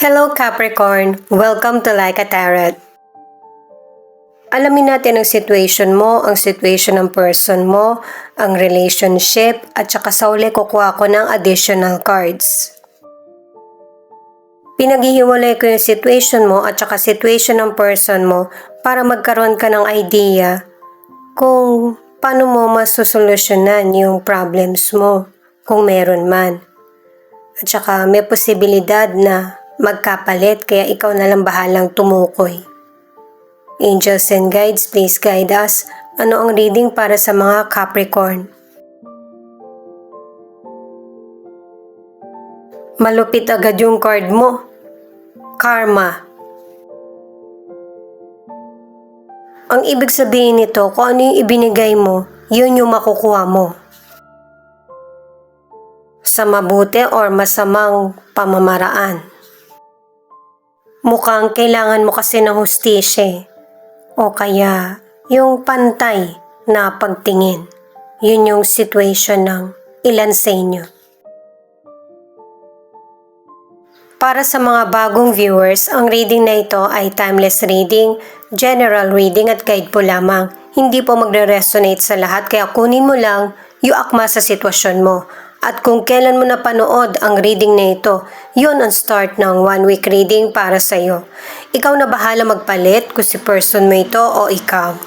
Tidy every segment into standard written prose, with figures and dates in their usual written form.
Hello Capricorn! Welcome to Like a Tarot. Alamin natin ang situation mo, ang situation ng person mo, ang relationship, at saka sa uli kukuha ko ng additional cards. Pinaghihiwalay ko yung situation mo at saka situation ng person mo para magkaroon ka ng idea kung paano mo masusolusyonan yung problems mo, kung meron man. At saka may posibilidad na magkapalit kaya ikaw na lang bahalang tumukoy. Angels and guides, please guide us. Ano ang reading para sa mga Capricorn? Malupit agad yung card mo. Karma. Ang ibig sabihin nito, kung ano yung ibinigay mo, yun yung makukuha mo. Sa mabuti or masamang pamamaraan. Mukhang kailangan mo kasi ng hustisya o kaya yung pantay na pagtingin. Yun yung situation ng ilan sa inyo. Para sa mga bagong viewers, ang reading na ito ay timeless reading, general reading at guide po lamang. Hindi po magre-resonate sa lahat kaya kunin mo lang yung akma sa sitwasyon mo. At kung kailan mo napanood ang reading na ito, yun ang start ng 1 week reading para sa iyo. Ikaw na bahala magpalit kung si person mo ito o ikaw.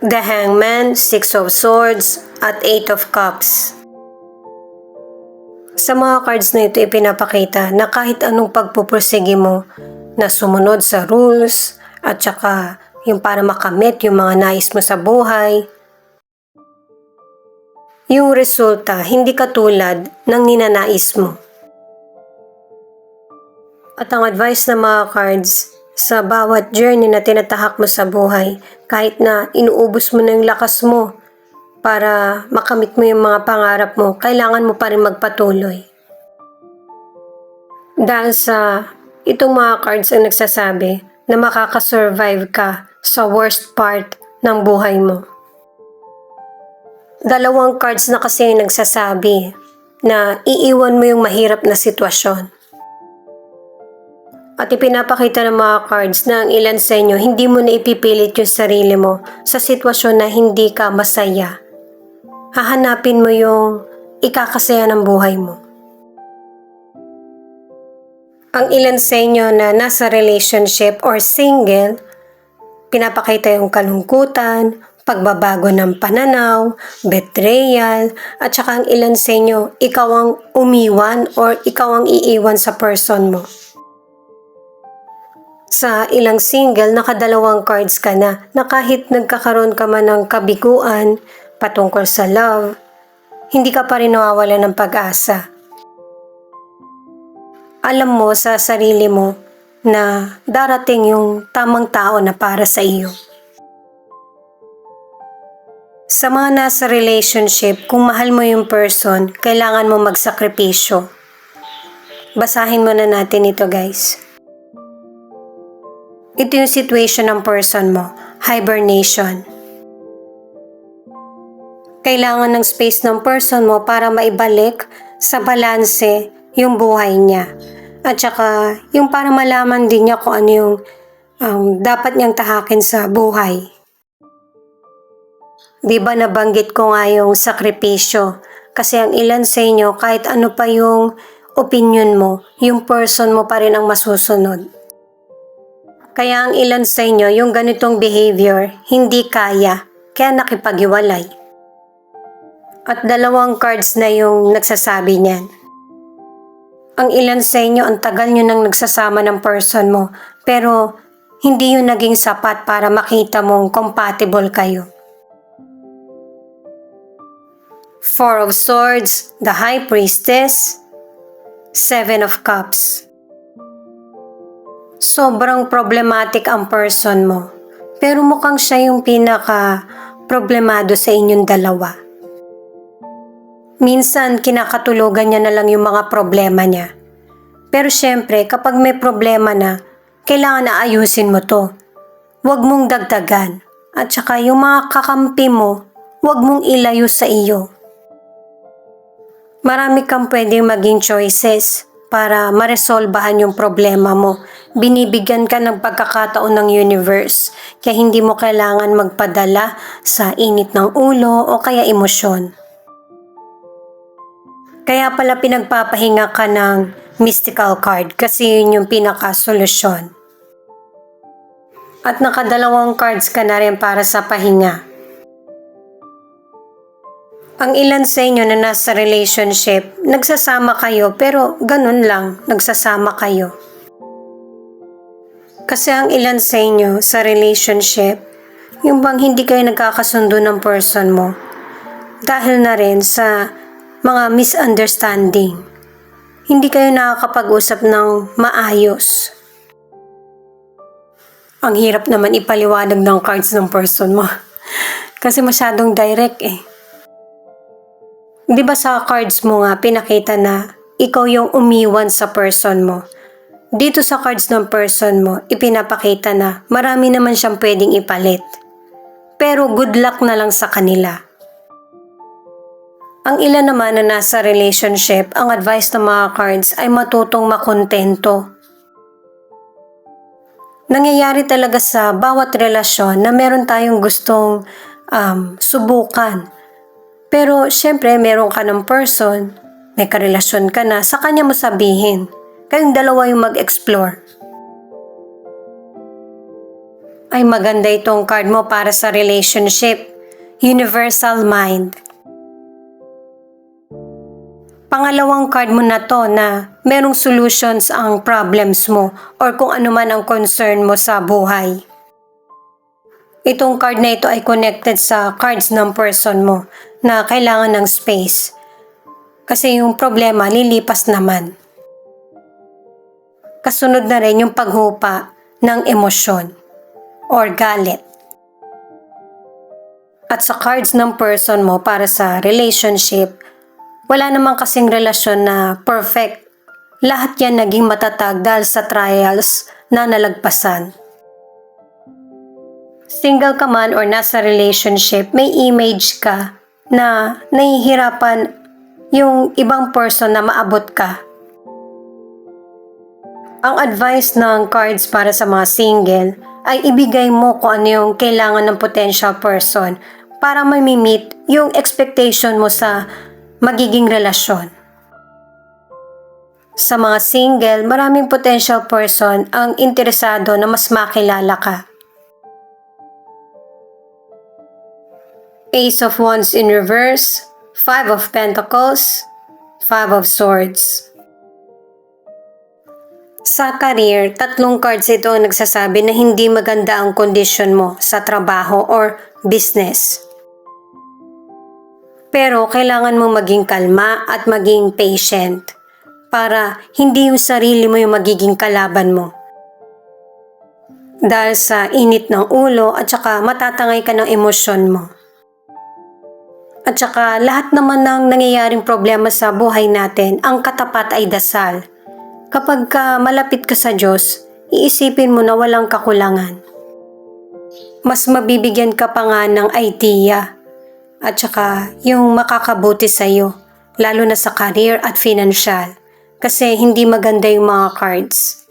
The Hangman, 6 of Swords, at 8 of Cups. Sa mga cards na ito ipinapakita na kahit anong pagpupursige mo na sumunod sa rules at saka yung para makamit yung mga nais mo sa buhay. Yung resulta, hindi katulad ng ninanais mo. At ang advice ng mga cards, sa bawat journey na tinatahak mo sa buhay, kahit na inuubos mo na yung lakas mo para makamit mo yung mga pangarap mo, kailangan mo pa rin magpatuloy. Dahil sa itong mga cards ang nagsasabi na makakasurvive ka sa worst part ng buhay mo. Dalawang cards na kasi yung nagsasabi na iiwan mo yung mahirap na sitwasyon. At ipinapakita ng mga cards na ang ilan sa inyo hindi mo na ipipilit yung sarili mo sa sitwasyon na hindi ka masaya. Hahanapin mo yung ikakasaya ng buhay mo. Ang ilan sa inyo na nasa relationship or single, pinapakita yung kalungkutan, pagbabago ng pananaw, betrayal, at saka ang ilan sa inyo, ikaw ang umiwan or ikaw ang iiwan sa person mo. Sa ilang single, nakadalawang cards ka na kahit nagkakaroon ka man ng kabiguan patungkol sa love, hindi ka pa rin nawawala ng pag-asa. Alam mo sa sarili mo na darating yung tamang tao na para sa iyo. Sa mga nasa relationship, kung mahal mo yung person, kailangan mo magsakripisyo. Basahin mo na natin ito guys. Ito yung situation ng person mo, hibernation. Kailangan ng space ng person mo para maibalik sa balanse yung buhay niya. At saka yung para malaman din niya kung ano yung dapat niyang tahakin sa buhay. Diba nabanggit ko nga yung sakripisyo? Kasi ang ilan sa inyo, kahit ano pa yung opinion mo, yung person mo pa rin ang masusunod. Kaya ang ilan sa inyo, yung ganitong behavior, hindi kaya nakipaghiwalay. At dalawang cards na yung nagsasabi niyan. Ang ilan sa inyo, ang tagal nyo nang nagsasama ng person mo, pero hindi yun naging sapat para makita mong compatible kayo. 4 of Swords, the High Priestess, 7 of Cups. Sobrang problematic ang person mo, pero mukhang siya yung pinaka-problemado sa inyong dalawa. Minsan, kinakatulugan niya na lang yung mga problema niya. Pero syempre, kapag may problema na, kailangan na ayusin mo to. Huwag mong dagdagan. At saka yung mga kakampi mo, huwag mong ilayo sa iyo. Marami kang pwedeng maging choices para maresolbahan yung problema mo. Binibigyan ka ng pagkakataon ng universe, kaya hindi mo kailangan magpadala sa init ng ulo o kaya emosyon. Kaya pala pinagpapahinga ka ng mystical card kasi yun yung pinaka-solusyon. At nakadalawang cards ka na rin para sa pahinga. Ang ilan sa inyo na nasa relationship, nagsasama kayo pero ganun lang, nagsasama kayo. Kasi ang ilan sa inyo sa relationship, yung bang hindi kayo nagkakasundo ng person mo dahil na rin sa mga misunderstanding. Hindi kayo nakakapag-usap ng maayos. Ang hirap naman ipaliwanag ng cards ng person mo kasi masyadong direct eh. Di ba sa cards mo nga pinakita na ikaw yung umiwan sa person mo? Dito sa cards ng person mo, ipinapakita na marami naman siyang pwedeng ipalit. Pero good luck na lang sa kanila. Ang ilan naman na nasa relationship, ang advice ng mga cards ay matutong makontento. Nangyayari talaga sa bawat relasyon na meron tayong gustong subukan. Pero syempre meron ka ng person, may karelasyon ka na, sa kanya mo sabihin. Kayong dalawa yung mag-explore. Ay maganda itong card mo para sa relationship. Universal Mind. Pangalawang card mo na to na merong solutions ang problems mo or kung ano man ang concern mo sa buhay. Itong card na ito ay connected sa cards ng person mo na kailangan ng space. Kasi yung problema lilipas naman. Kasunod na rin yung paghupa ng emosyon or galit. At sa cards ng person mo para sa relationship, wala namang kasing relasyon na perfect. Lahat yan naging matatag dahil sa trials na nalagpasan. Single ka man or nasa relationship, may image ka na nahihirapan yung ibang person na maabot ka. Ang advice ng cards para sa mga single ay ibigay mo kung ano yung kailangan ng potential person para ma-meet yung expectation mo sa magiging relasyon. Sa mga single, maraming potential person ang interesado na mas makilala ka. Ace of Wands in reverse, Five of Pentacles, Five of Swords. Sa career, tatlong cards ito ang nagsasabi na hindi maganda ang kondisyon mo sa trabaho or business. Pero kailangan mong maging kalma at maging patient para hindi yung sarili mo yung magiging kalaban mo. Dahil sa init ng ulo at saka matatangay ka ng emosyon mo. At saka lahat naman ng nangyayaring problema sa buhay natin, ang katapat ay dasal. Kapag malapit ka sa Diyos, iisipin mo na walang kakulangan. Mas mabibigyan ka pa nga ng idea at saka yung makakabuti sa iyo, lalo na sa career at financial, kasi hindi maganda yung mga cards.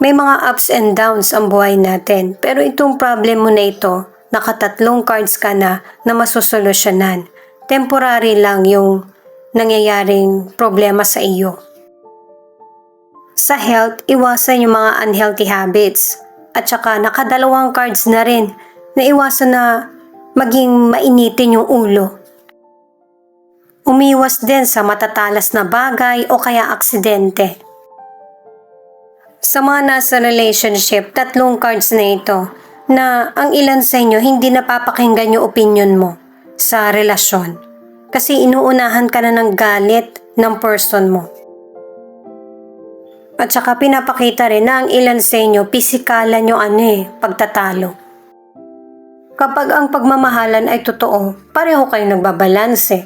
May mga ups and downs ang buhay natin, pero itong problem mo na ito, nakatatlong cards ka na masusolusyonan. Temporary lang yung nangyayaring problema sa iyo. Sa health, iwasan yung mga unhealthy habits. At saka nakadalawang cards na rin na iwasan na maging mainitin yung ulo. Umiwas din sa matatalas na bagay o kaya aksidente. Sa mga nasa relationship, tatlong cards na ito na ang ilan sa inyo hindi napapakinggan yung opinion mo sa relasyon kasi inuunahan ka na ng galit ng person mo. At saka pinapakita rin na ang ilan sa inyo pisikalan yung pagtatalo. Kapag ang pagmamahalan ay totoo, pareho kayong nagbabalanse.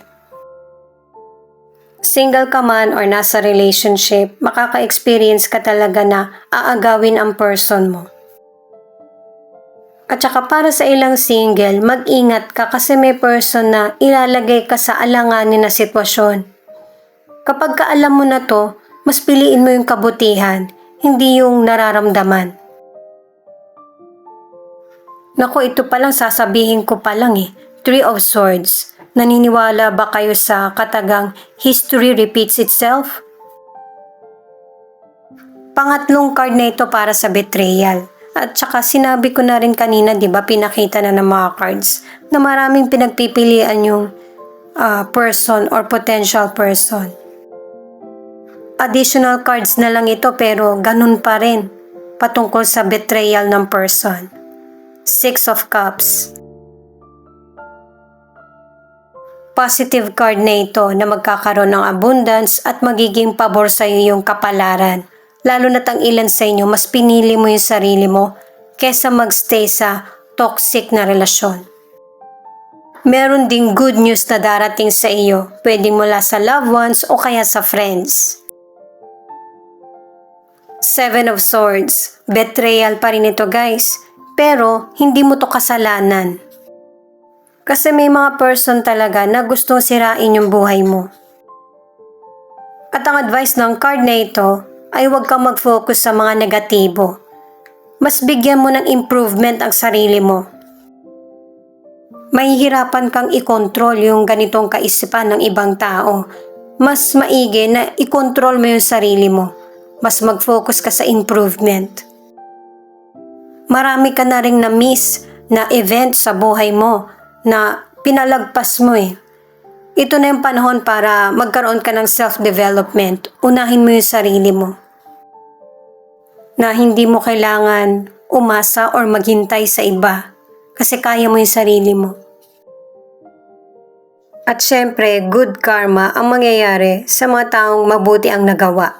Single ka man or nasa relationship, makaka-experience ka talaga na aagawin ang person mo. At saka para sa ilang single, mag-ingat ka kasi may person na ilalagay ka sa alanganin na sitwasyon. Kapag ka alam mo na to, mas piliin mo yung kabutihan, hindi yung nararamdaman. Naku, ito palang sasabihin ko palang Three of Swords. Naniniwala ba kayo sa katagang history repeats itself? Pangatlong card na ito para sa betrayal. At saka sinabi ko na rin kanina, di ba, pinakita na ng mga cards na maraming pinagpipilian yung person or potential person. Additional cards na lang ito pero ganun pa rin patungkol sa betrayal ng person. Six of Cups. Positive card na ito na magkakaroon ng abundance at magiging pabor sa iyo yung kapalaran. Lalo na't ang ilan sa inyo, mas pinili mo yung sarili mo kesa magstay sa toxic na relasyon. Meron ding good news na darating sa iyo, pwedeng mula sa loved ones o kaya sa friends. Seven of Swords. Betrayal pa rin ito, guys. Pero hindi mo to kasalanan. Kasi may mga person talaga na gustong sirain yung buhay mo. At ang advice ng card na ito ay huwag kang mag-focus sa mga negatibo. Mas bigyan mo ng improvement ang sarili mo. Mahihirapan kang i-control yung ganitong kaisipan ng ibang tao. Mas maigi na i-control mo yung sarili mo. Mas mag-focus ka sa improvement. Marami ka na ring na-miss na event sa buhay mo na pinalagpas mo Ito na yung panahon para magkaroon ka ng self-development. Unahin mo yung sarili mo. Na hindi mo kailangan umasa or maghintay sa iba. Kasi kaya mo yung sarili mo. At syempre, good karma ang mangyayari sa mga taong mabuti ang nagawa.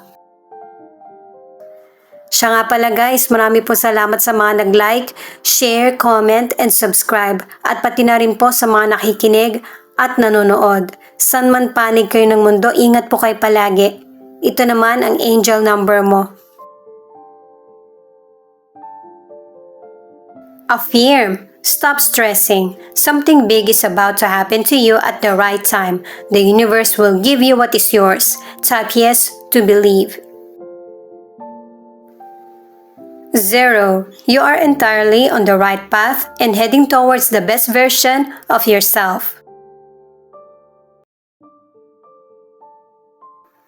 Siya nga pala guys, marami po salamat sa mga nag-like, share, comment, and subscribe. At pati na rin po sa mga nakikinig at nanonood. San man panig kayo ng mundo, ingat po kayo palagi. Ito naman ang angel number mo. Affirm. Stop stressing. Something big is about to happen to you at the right time. The universe will give you what is yours. Type yes to believe. 0. You are entirely on the right path and heading towards the best version of yourself.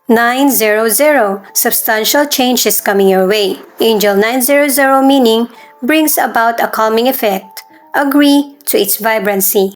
900. Substantial change is coming your way. Angel 900 meaning brings about a calming effect. Agree to its vibrancy.